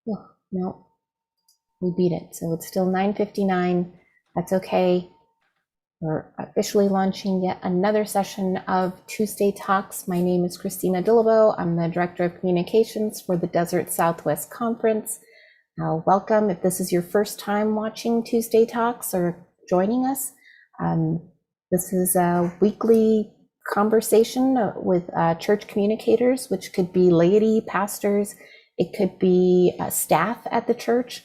Oh, no, we beat it. So it's still 9:59. That's okay. We're officially launching yet another session of Tuesday Talks. My name is Christina Dillabo. I'm the Director of Communications for the Desert Southwest Conference. Welcome. If this is your first time watching Tuesday Talks or joining us, this is a weekly conversation with church communicators, which could be laity, pastors, it could be staff at the church.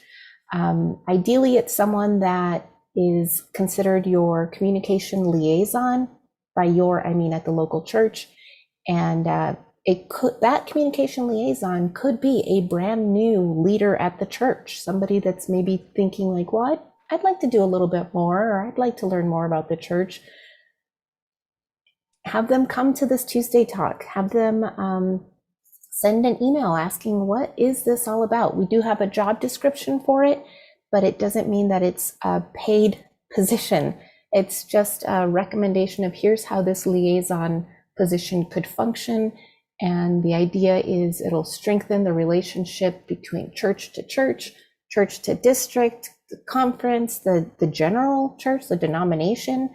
Ideally, it's someone that is considered your communication liaison. By your, I mean at the local church. And that communication liaison could be a brand new leader at the church, somebody that's maybe thinking like, well, I'd like to do a little bit more, or I'd like to learn more about the church. Have them come to this Tuesday talk. Have them send an email asking, what is this all about? We do have a job description for it, but it doesn't mean that it's a paid position. It's just a recommendation of here's how this liaison position could function. And the idea is it'll strengthen the relationship between church to church, church to district, the conference, the general church, the denomination,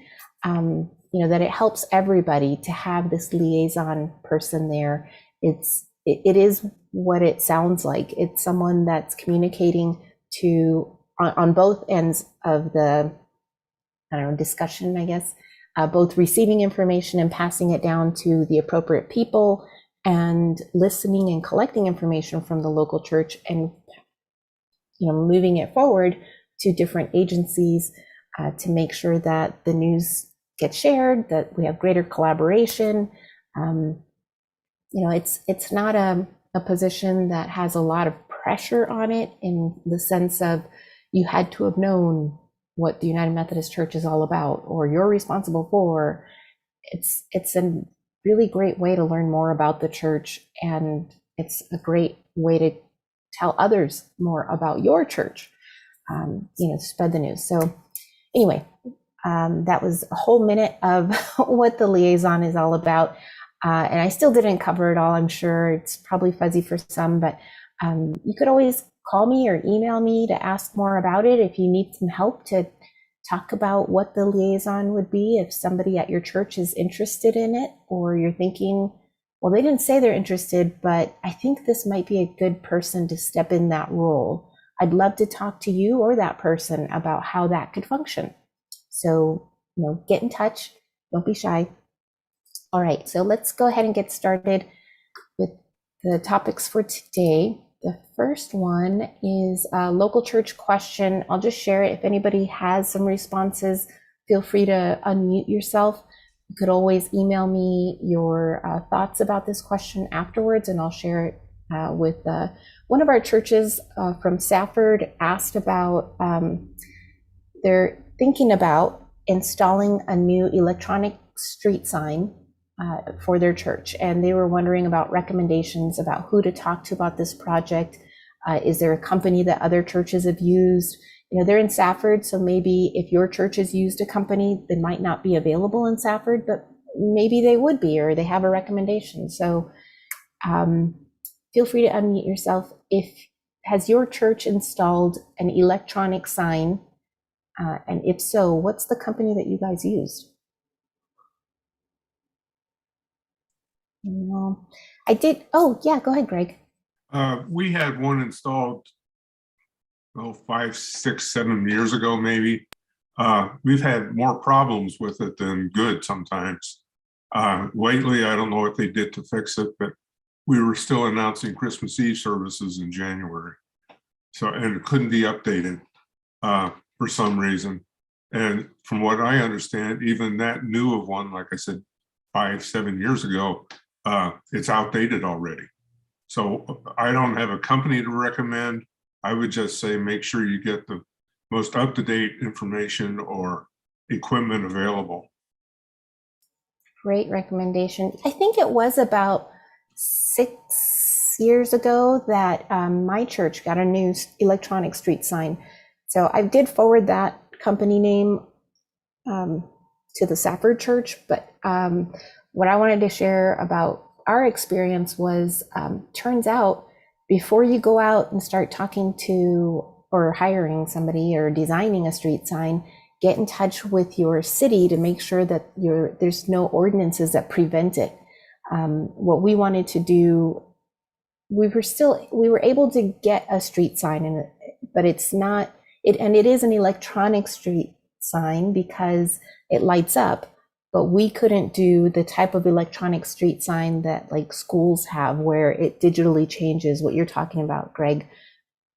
that it helps everybody to have this liaison person there. It is what it sounds like. It's someone that's communicating to on both ends of the discussion, I guess, both receiving information and passing it down to the appropriate people, and listening and collecting information from the local church, and moving it forward to different agencies to make sure that the news gets shared, that we have greater collaboration. It's not a position that has a lot of pressure on it in the sense of you had to have known what the United Methodist Church is all about, or you're responsible for. It's a really great way to learn more about the church, and it's a great way to tell others more about your church, spread the news. So anyway, that was a whole minute of what the liaison is all about. And I still didn't cover it all. I'm sure it's probably fuzzy for some, but you could always call me or email me to ask more about it if you need some help to talk about what the liaison would be. If somebody at your church is interested in it, or you're thinking, well, they didn't say they're interested, but I think this might be a good person to step in that role. I'd love to talk to you or that person about how that could function. So, get in touch. Don't be shy. All right, so let's go ahead and get started with the topics for today. The first one is a local church question. I'll just share it. If anybody has some responses, feel free to unmute yourself. You could always email me your thoughts about this question afterwards, and I'll share it with one of our churches from Safford. Asked about, they're thinking about installing a new electronic street sign for their church, and they were wondering about recommendations about who to talk to about this project. Is there a company that other churches have used? They're in Safford, so maybe if your church has used a company, they might not be available in Safford, but maybe they would be, or they have a recommendation. So feel free to unmute yourself. Has your church installed an electronic sign? And if so, what's the company that you guys used? I did. Oh, yeah, go ahead, Greg. We had one installed 5, 6, 7 years ago, maybe. We've had more problems with it than good sometimes. Lately, I don't know what they did to fix it, but we were still announcing Christmas Eve services in January. And it couldn't be updated for some reason. And from what I understand, even that new of one, like I said, 5, 7 years ago, it's outdated already. So I don't have a company to recommend. I would just say make sure you get the most up-to-date information or equipment available. Great recommendation. I think it was about 6 years ago that my church got a new electronic street sign. So I did forward that company name to the Safford church, but what I wanted to share about our experience was, turns out before you go out and start talking to or hiring somebody or designing a street sign, get in touch with your city to make sure that there's no ordinances that prevent it. What we wanted to do, we were able to get a street sign, but it's not, and it is an electronic street sign because it lights up, but we couldn't do the type of electronic street sign that like schools have where it digitally changes what you're talking about, Greg.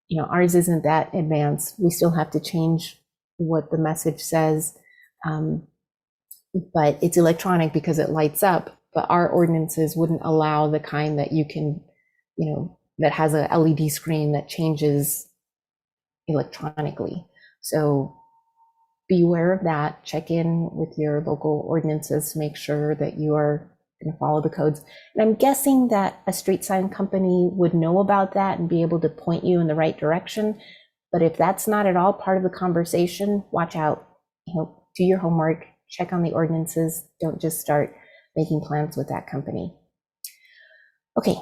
You know, ours isn't that advanced. We still have to change what the message says, but it's electronic because it lights up, but our ordinances wouldn't allow the kind that you can, you know, that has a LED screen that changes electronically. So be aware of that. Check in with your local ordinances to make sure that you are going to follow the codes. And I'm guessing that a street sign company would know about that and be able to point you in the right direction. But if that's not at all part of the conversation, watch out. You know, do your homework, check on the ordinances. Don't just start making plans with that company. Okay,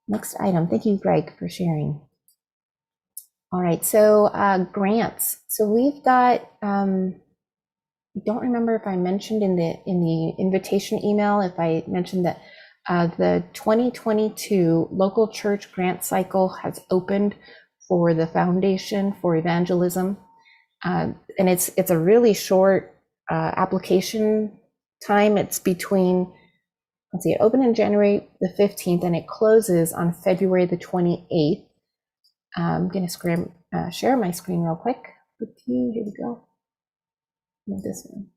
next item. Thank you, Greg, for sharing. All right, so grants. So we've got, I don't remember if I mentioned in the invitation email, if I mentioned that the 2022 local church grant cycle has opened for the Foundation for Evangelism. And it's a really short application time. It's between, let's see, it opened in January the 15th and it closes on February the 28th. I'm going to share my screen real quick with you. Here we go. No, this one.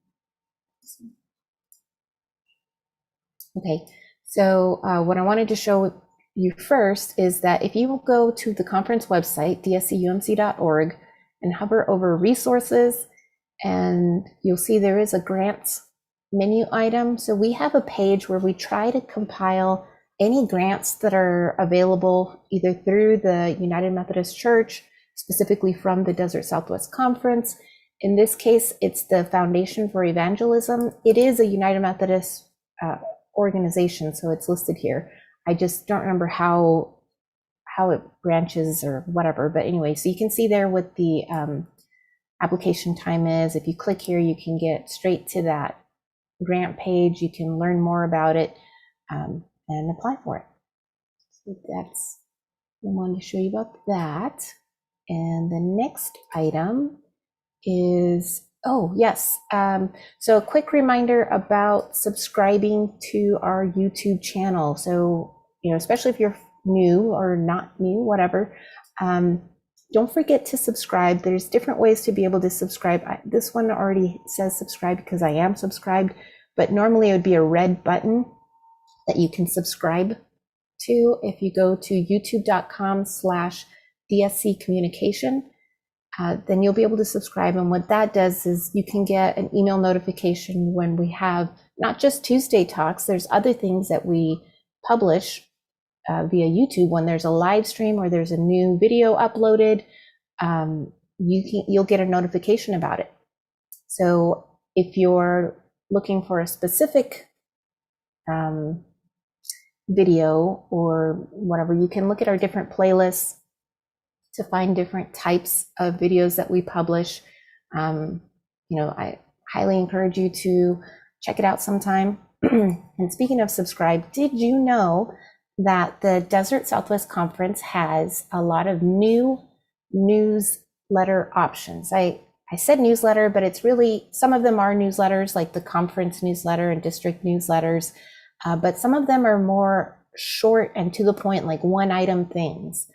Okay, so what I wanted to show you first is that if you will go to the conference website, dscumc.org, and hover over resources, and you'll see there is a grants menu item. So we have a page where we try to compile any grants that are available either through the United Methodist Church, specifically from the Desert Southwest Conference. In this case, it's the Foundation for Evangelism. It is a United Methodist organization, so it's listed here. I just don't remember how it branches or whatever, but anyway, so you can see there what the application time is. If you click here, you can get straight to that grant page. You can learn more about it and apply for it. So that's, I wanted to show you about that. And the next item is, oh yes, so a quick reminder about subscribing to our YouTube channel. So, you know, especially if you're new or not new, whatever, don't forget to subscribe. There's different ways to be able to subscribe. This one already says subscribe because I am subscribed, but normally it would be a red button that you can subscribe to. If you go to youtube.com/DSC communication, then you'll be able to subscribe. And what that does is you can get an email notification when we have not just Tuesday talks, there's other things that we publish via YouTube. When there's a live stream or there's a new video uploaded, you'll get a notification about it. So if you're looking for a specific video or whatever, you can look at our different playlists to find different types of videos that we publish. You know, I highly encourage you to check it out sometime. And speaking of subscribe, did you know that the Desert Southwest Conference has a lot of new newsletter options? I said newsletter, but it's really, some of them are newsletters like the conference newsletter and district newsletters, but some of them are more short and to the point, like one item things.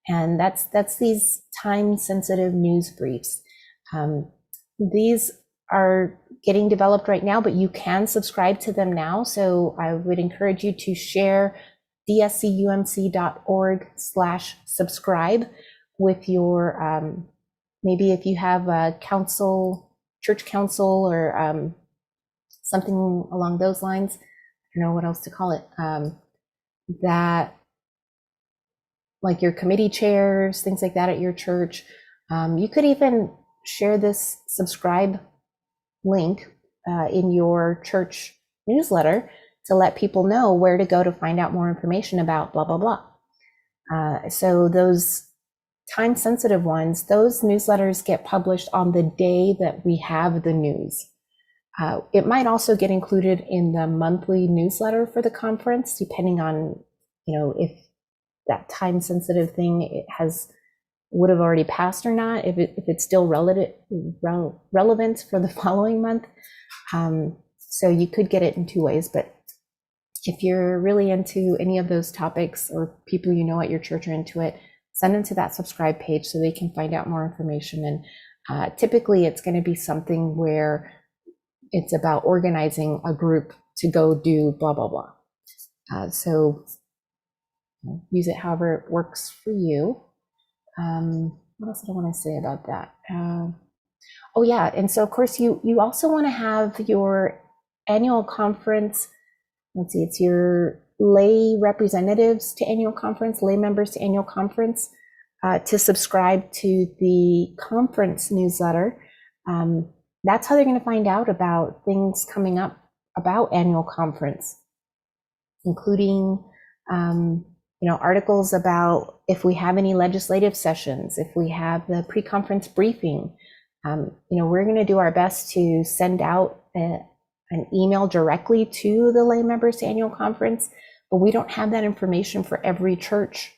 And that's these time-sensitive news briefs. These are getting developed right now, but you can subscribe to them now. So I would encourage you to share dscumc.org/subscribe with your, maybe if you have a council, church council, or something along those lines. I don't know what else to call it. That, like your committee chairs, things like that at your church. You could even share this subscribe link in your church newsletter to let people know where to go to find out more information about blah, blah, blah. So those time-sensitive ones, those newsletters get published on the day that we have the news. It might also get included in the monthly newsletter for the conference, depending on, if that time-sensitive thing would have already passed or not, if it's still relevant for the following month. So you could get it in two ways, but if you're really into any of those topics, or people at your church are into it, send them to that subscribe page so they can find out more information. And typically it's going to be something where it's about organizing a group to go do blah, blah, blah. So use it however it works for you. What else did I want to say about that? Oh yeah, and so of course you also want to have your annual conference. Let's see, it's your lay representatives to annual conference, lay members to annual conference, to subscribe to the conference newsletter. That's how they're going to find out about things coming up about annual conference, including articles about if we have any legislative sessions, if we have the pre-conference briefing. We're going to do our best to send out an email directly to the lay members to annual conference, but we don't have that information for every church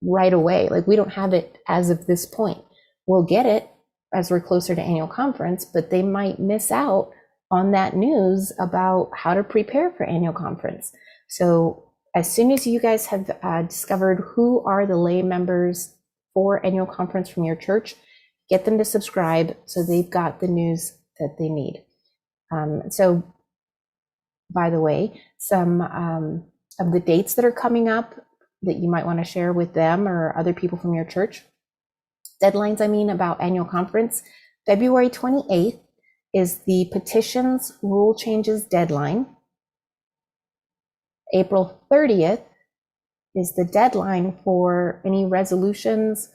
right away. Like, we don't have it as of this point. We'll get it as we're closer to annual conference, but they might miss out on that news about how to prepare for annual conference. So as soon as you guys have discovered who are the lay members for annual conference from your church, get them to subscribe so they've got the news that they need. So by the way, some of the dates that are coming up that you might want to share with them or other people from your church, deadlines, about annual conference. February 28th is the Petitions Rule Changes deadline. April 30th is the deadline for any resolutions,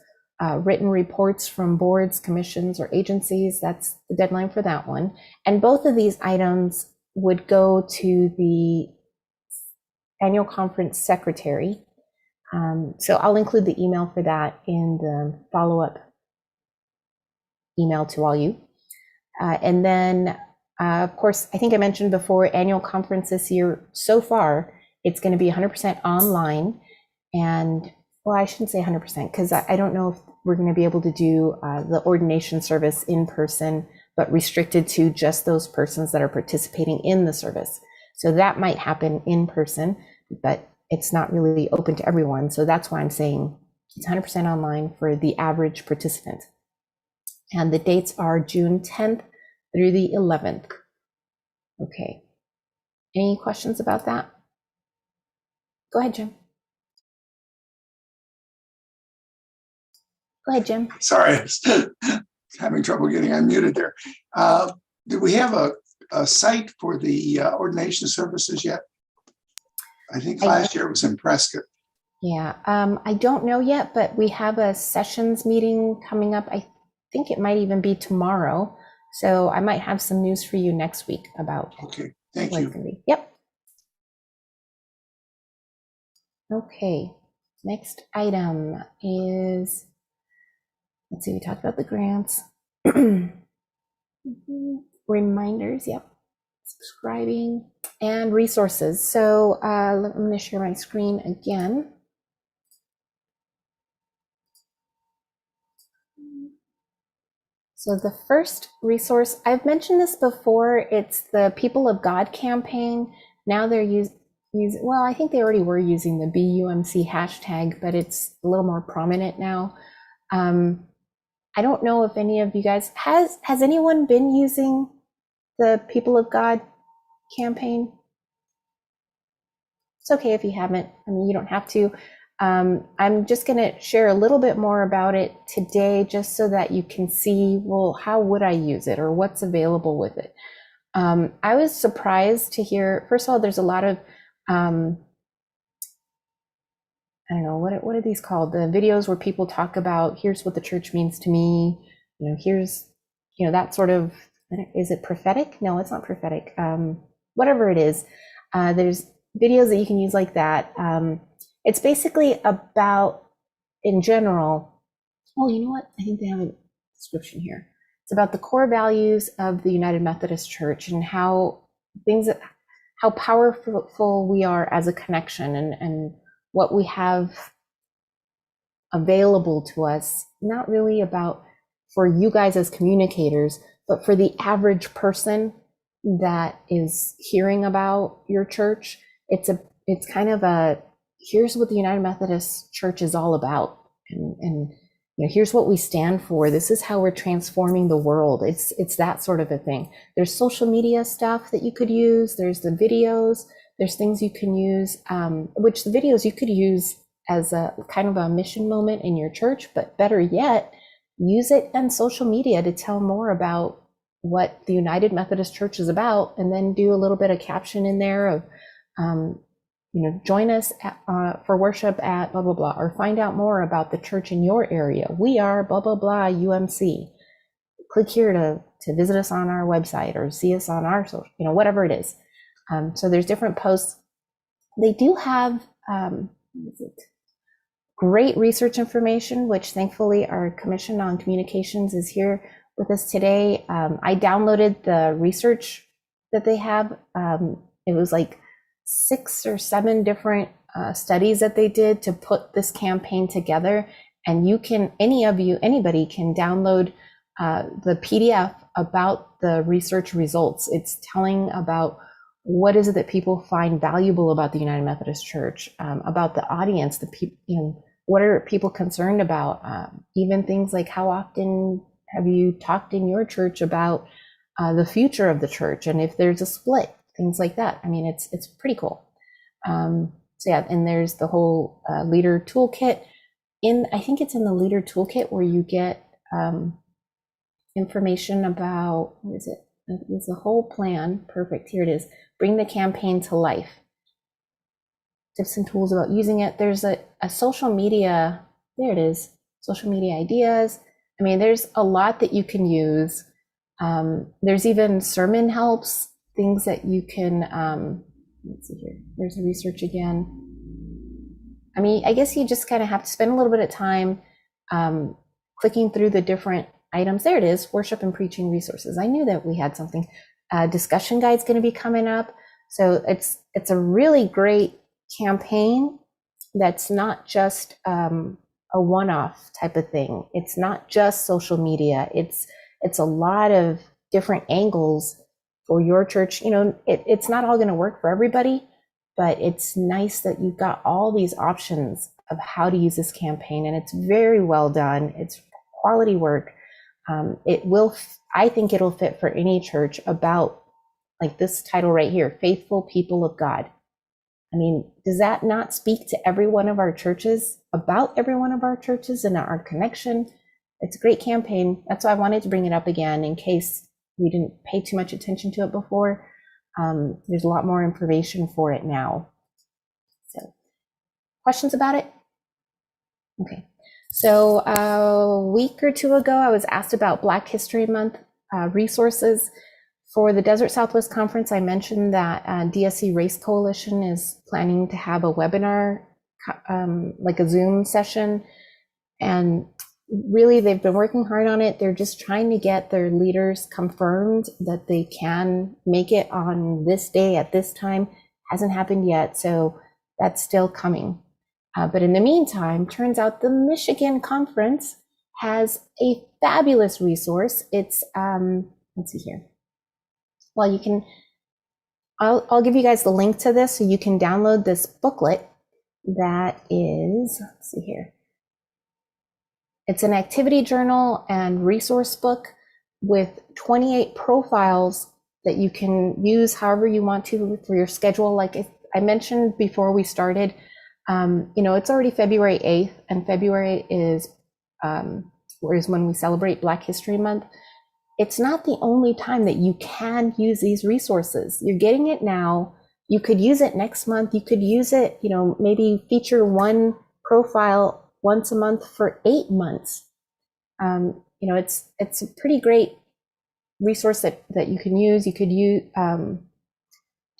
written reports from boards, commissions, or agencies. That's the deadline for that one. And both of these items would go to the annual conference secretary. So I'll include the email for that in the follow-up email to all you. And then, of course, I think I mentioned before, annual conference this year, so far, it's going to be 100% online. And, well, I shouldn't say 100%, because I don't know if we're going to be able to do the ordination service in person, but restricted to just those persons that are participating in the service. So that might happen in person, but it's not really open to everyone. So that's why I'm saying it's 100% online for the average participant. And the dates are June 10th through the 11th. Okay. Any questions about that? Go ahead, Jim. Go ahead, Jim. Sorry, I was having trouble getting unmuted there. Do we have a site for the ordination services yet? I think last year it was in Prescott. Yeah, I don't know yet, but we have a sessions meeting coming up. I think it might even be tomorrow. So I might have some news for you next week about. Okay, thank you. It's gonna be. Yep. Okay, next item is, let's see, we talked about the grants. Reminders, yep. Subscribing and resources. So I'm going to share my screen again. So the first resource, I've mentioned this before, it's the People of God campaign. Now they're well, I think they already were using the BUMC hashtag, but it's a little more prominent now. I don't know if any of you guys, has anyone been using the People of God campaign? It's okay if you haven't. You don't have to. I'm just going to share a little bit more about it today, just so that you can see, well, how would I use it, or what's available with it? I was surprised to hear, first of all, there's a lot of, I don't know, what are these called? The videos where people talk about, here's what the church means to me, here's, that sort of, is it prophetic? No, it's not prophetic. Whatever it is, there's videos that you can use like that. It's basically about in general, oh, you know what? I think they have a description here. It's about the core values of the United Methodist Church and how powerful we are as a connection, and what we have available to us, not really about for you guys as communicators, but for the average person that is hearing about your church. It's kind of a, here's what the United Methodist Church is all about. And you know, here's what we stand for. This is how we're transforming the world. It's that sort of a thing. There's social media stuff that you could use. There's the videos. There's things you can use, which the videos you could use as a kind of a mission moment in your church, but better yet, use it on social media to tell more about what the United Methodist Church is about, and then do a little bit of caption in there of, you know, join us for worship at blah, blah, blah, or find out more about the church in your area. We are blah, blah, blah, UMC. Click here to visit us on our website or see us on our social, you know, whatever it is. So there's different posts. They do have great research information, which thankfully our Commission on Communications is here with us today. I downloaded the research that they have. It was like 6 or 7 different studies that they did to put this campaign together. And you can, anybody can download the PDF about the research results. It's telling about what is it that people find valuable about the United Methodist Church, about the audience, the people, you know, what are people concerned about? Even things like, how often have you talked in your church about the future of the church, and if there's a split, things like that. I mean, it's pretty cool. So yeah, and there's the whole leader toolkit. I think it's in the leader toolkit where you get information about, what is it? It's a whole plan. Perfect. Here it is. Bring the campaign to life. Tips and tools about using it. There's a social media, there it is, social media ideas. I mean, there's a lot that you can use. There's even sermon helps, things that you can, let's see here, there's the research again. I mean, I guess you just kind of have to spend a little bit of time clicking through the different items. There it is, worship and preaching resources. I knew that we had something. Discussion guide's going to be coming up. So it's a really great campaign that's not just a one-off type of thing. It's not just social media. It's a lot of different angles for your church. You know, it's not all going to work for everybody, but it's nice that you've got all these options of how to use this campaign, and it's very well done. It's quality work. I think it'll fit for any church about, like this title right here, Faithful People of God. I mean, does that not speak to every one of our churches, about every one of our churches and our connection? It's a great campaign. That's why I wanted to bring it up again in case we didn't pay too much attention to it before. There's a lot more information for it now. So, questions about it? Okay. So a week or two ago, I was asked about Black History Month resources. For the Desert Southwest Conference, I mentioned that DSC Race Coalition is planning to have a webinar, like a Zoom session. And really, they've been working hard on it. They're just trying to get their leaders confirmed that they can make it on this day at this time. Hasn't happened yet, so that's still coming. But in the meantime, turns out the Michigan Conference has a fabulous resource. It's, let's see here. Well, you can, I'll give you guys the link to this so you can download this booklet that is, let's see here. It's an activity journal and resource book with 28 profiles that you can use however you want to for your schedule. Like I mentioned before we started, you know, it's already February 8th, and February is when we celebrate Black History Month. It's not the only time that you can use these resources. You're getting it now. You could use it next month. You could use it, you know, maybe feature one profile once a month for 8 months. You know, it's a pretty great resource that you can use. You could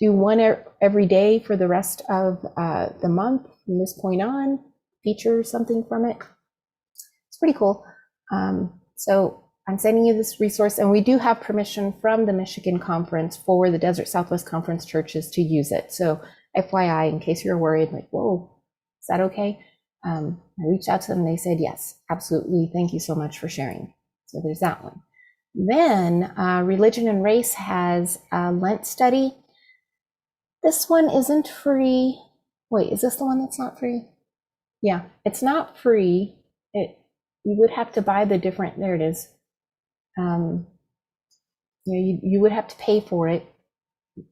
do one every day for the rest of the month from this point on. feature something from it. It's pretty cool. So I'm sending you this resource, and we do have permission from the Michigan Conference for the Desert Southwest Conference churches to use it. So FYI, in case you're worried, like, whoa, is that okay? I reached out to them and they said, yes, absolutely. Thank you so much for sharing. So there's that one. Then Religion and Race has a Lent study. This one isn't free. Wait, is this the one that's not free? Yeah, it's not free. You would have to buy the different, there it is. You would have to pay for it.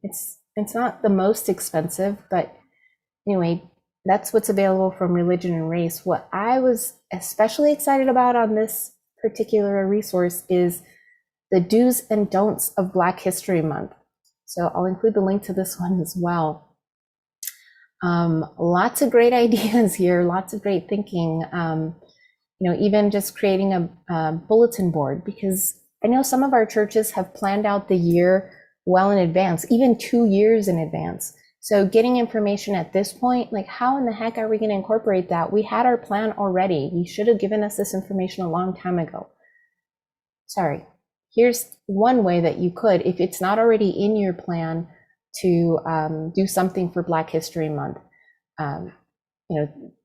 It's not the most expensive, but anyway, that's what's available from Religion and Race. What I was especially excited about on this particular resource is the do's and don'ts of Black History Month. So I'll include the link to this one as well. Lots of great ideas here, lots of great thinking. Even just creating a bulletin board, because I know some of our churches have planned out the year well in advance, even 2 years in advance. So getting information at this point, like how in the heck are we going to incorporate that? We had our plan already. You should have given us this information a long time ago. Sorry. Here's one way that you could, if it's not already in your plan, to do something for Black History Month.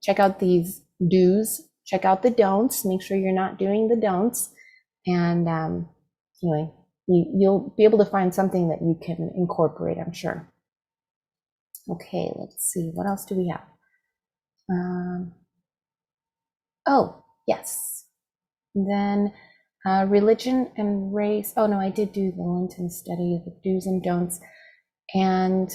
Check out these do's, check out the don'ts, make sure you're not doing the don'ts. And anyway, you'll be able to find something that you can incorporate, I'm sure. Okay, let's see, what else do we have? Oh, yes. Then Religion and Race. Oh no, I did do the Lenten study, the do's and don'ts. And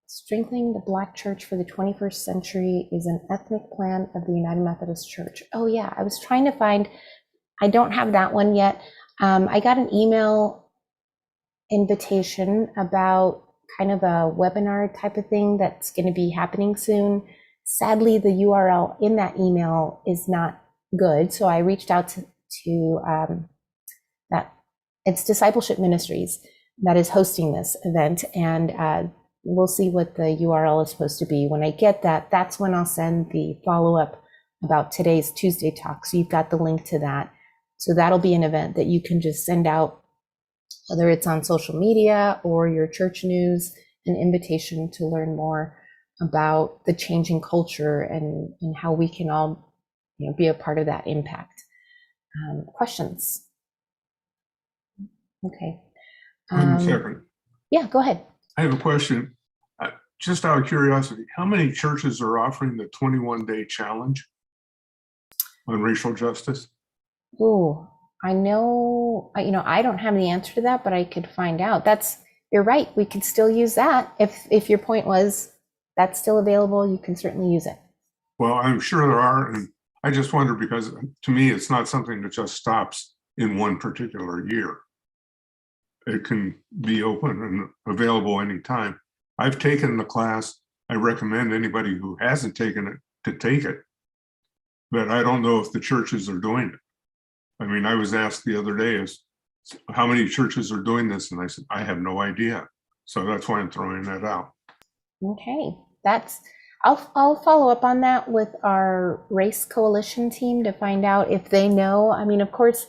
Strengthening the Black Church for the 21st Century is an ethnic plan of the United Methodist Church. Oh yeah, I was trying to find, I don't have that one yet. I got an email invitation about kind of a webinar type of thing that's going to be happening soon. Sadly, the URL in that email is not good. So I reached out to that. It's Discipleship Ministries that is hosting this event. And we'll see what the URL is supposed to be. When I get that, that's when I'll send the follow-up about today's Tuesday talk. So you've got the link to that. So that'll be an event that you can just send out, whether it's on social media or your church news, an invitation to learn more about the changing culture and how we can all be a part of that impact. Questions? Okay. Second. Yeah, go ahead. I have a question. Just out of curiosity, how many churches are offering the 21-day challenge on racial justice? Oh, I know, I don't have the answer to that, but I could find out. You're right. We could still use that. If your point was that's still available, you can certainly use it. Well, I'm sure there are. And I just wonder, because to me, it's not something that just stops in one particular year. It can be open and available anytime. I've taken the class. I recommend anybody who hasn't taken it to take it, but I don't know if the churches are doing it. I mean, I was asked the other day, how many churches are doing this? And I said, I have no idea. So that's why I'm throwing that out. Okay, I'll follow up on that with our Race Coalition team to find out if they know. I mean, of course,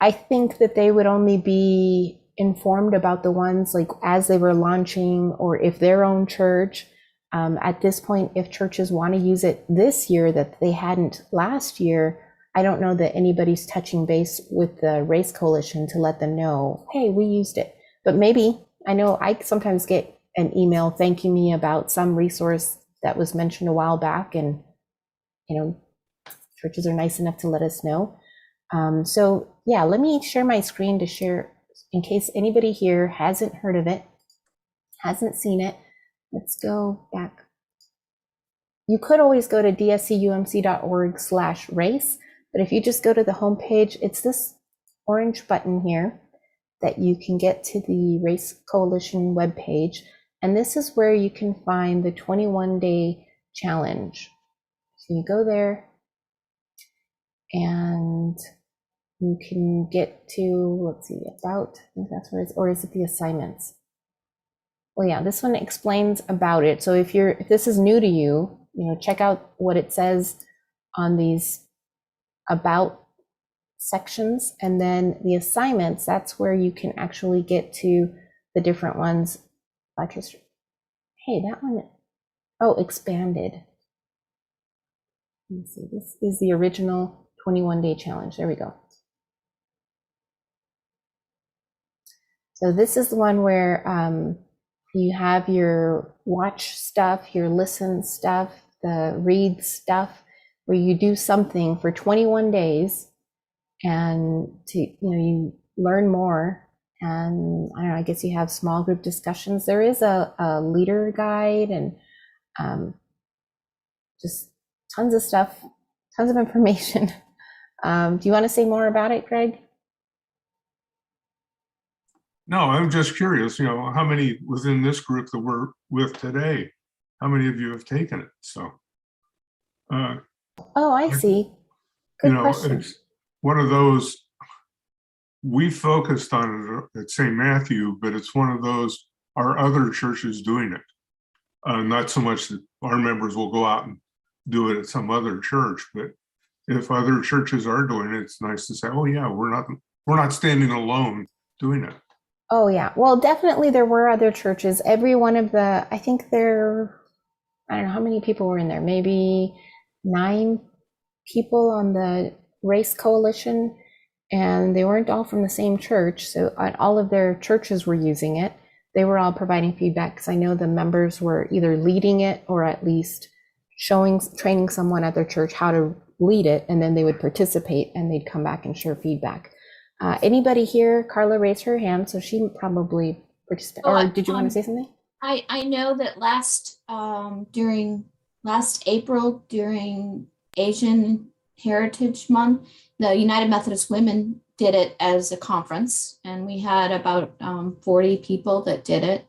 I think that they would only be informed about the ones like as they were launching, or if their own church, at this point, if churches want to use it this year that they hadn't last year, I don't know that anybody's touching base with the Race Coalition to let them know, hey, we used it. But maybe, I know I sometimes get an email thanking me about some resource that was mentioned a while back, and churches are nice enough to let us know. So yeah, let me share my screen to share in case anybody here hasn't heard of it, hasn't seen it. Let's go back. You could always go to dscumc.org/race, but if you just go to the homepage, it's this orange button here that you can get to the Race Coalition webpage. And this is where you can find the 21-day challenge. So you go there and you can get to, let's see, about, I think that's where it's, or is it the assignments? Well, yeah, this one explains about it. So if this is new to you, check out what it says on these about sections, and then the assignments, that's where you can actually get to the different ones. Black history. Hey, that one, oh, expanded. Let me see, this is the original 21-day challenge. There we go. So this is the one where you have your watch stuff, your listen stuff, the read stuff, where you do something for 21 days and you learn more. And I don't know, I guess you have small group discussions. There is a leader guide and just tons of stuff, tons of information. Do you want to say more about it, Greg? No, I'm just curious, how many within this group that we're with today, how many of you have taken it? So, oh, I see. Good question. It's one of those, we focused on it at St. Matthew, but it's one of those, are other churches doing it? Not so much that our members will go out and do it at some other church, but if other churches are doing it, it's nice to say, oh yeah, we're not standing alone doing it. Oh yeah, well, definitely there were other churches. Every one of the, I think I don't know how many people were in there, maybe 9 people on the race coalition, and they weren't all from the same church. So all of their churches were using it. They were all providing feedback, because I know the members were either leading it or at least training someone at their church how to lead it, and then they would participate and they'd come back and share feedback. Anybody here? Carla raised her hand, so she probably participated. Or did you want to say something? I know that during last April, during Asian Heritage Month, the United Methodist Women did it as a conference, and we had about 40 people that did it.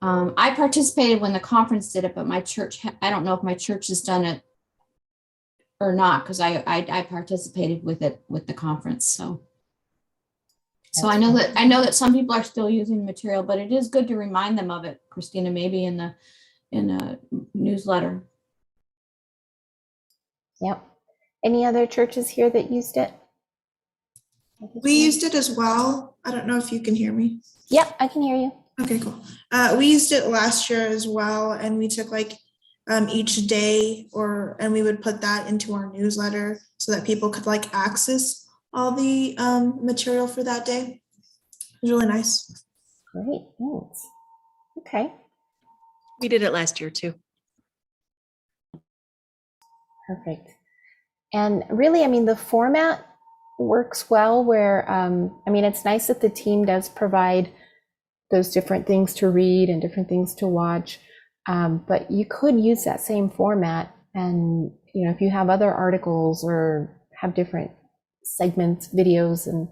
I participated when the conference did it, but my church, I don't know if my church has done it or not, because I participated with it with the conference. So I know that some people are still using the material, but it is good to remind them of it, Christina, maybe in a newsletter. Yep. Any other churches here that used it? We used it as well. I don't know if you can hear me. Yep, I can hear you. Okay, cool. We used it last year as well, and we took each day and we would put that into our newsletter so that people could access all the material for that day. It was really nice. Great, thanks. Okay. We did it last year too. Perfect. And really, the format works well where, it's nice that the team does provide those different things to read and different things to watch, but you could use that same format. And, if you have other articles or have different segments, videos, and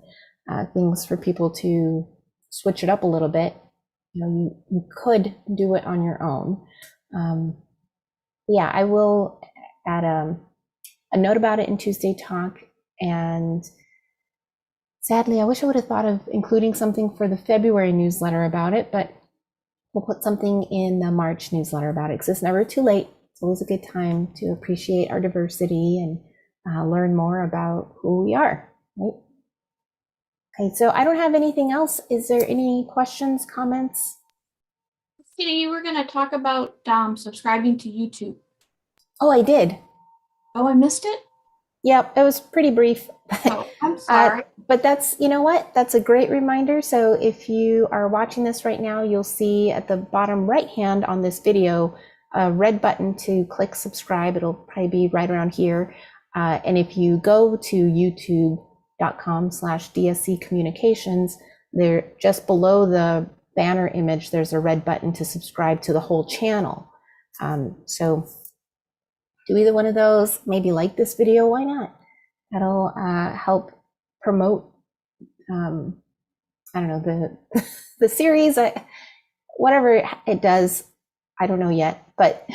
things for people to switch it up a little bit, you could do it on your own. Yeah, I will add a note about it in Tuesday Talk. And sadly, I wish I would have thought of including something for the February newsletter about it, but we'll put something in the March newsletter about it, because it's never too late. It's always a good time to appreciate our diversity and learn more about who we are, right? Okay, so I don't have anything else. Is there any questions, comments? Christina, you were going to talk about subscribing to YouTube. Oh, I did. Oh, I missed it? Yep, it was pretty brief. Oh, I'm sorry. But that's, that's a great reminder. So if you are watching this right now, you'll see at the bottom right hand on this video, a red button to click subscribe. It'll probably be right around here. And if you go to youtube.com/DSC Communications, there just below the banner image, there's a red button to subscribe to the whole channel. So do either one of those, maybe like this video, why not? That'll help promote, the series, whatever it does, I don't know yet, but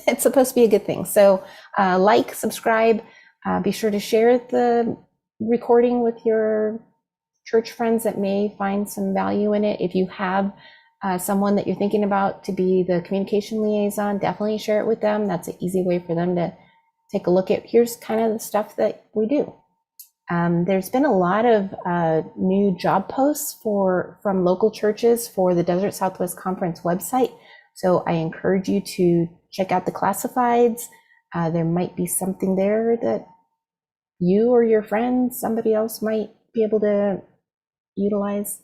it's supposed to be a good thing. So subscribe, be sure to share the recording with your church friends that may find some value in it. If you have someone that you're thinking about to be the communication liaison, definitely share it with them. That's an easy way for them to take a look at, here's kind of the stuff that we do. There's been a lot of new job posts from local churches for the Desert Southwest Conference website. So I encourage you to check out the classifieds. There might be something there that you or your friends, somebody else might be able to utilize.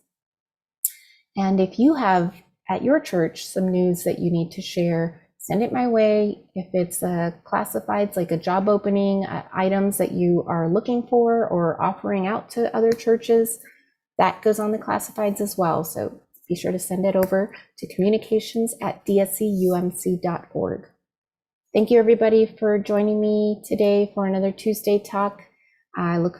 And if you have at your church some news that you need to share, send it my way. If it's classifieds, like a job opening, items that you are looking for or offering out to other churches, that goes on the classifieds as well. So be sure to send it over to communications@dscumc.org. Thank you, everybody, for joining me today for another Tuesday talk. I look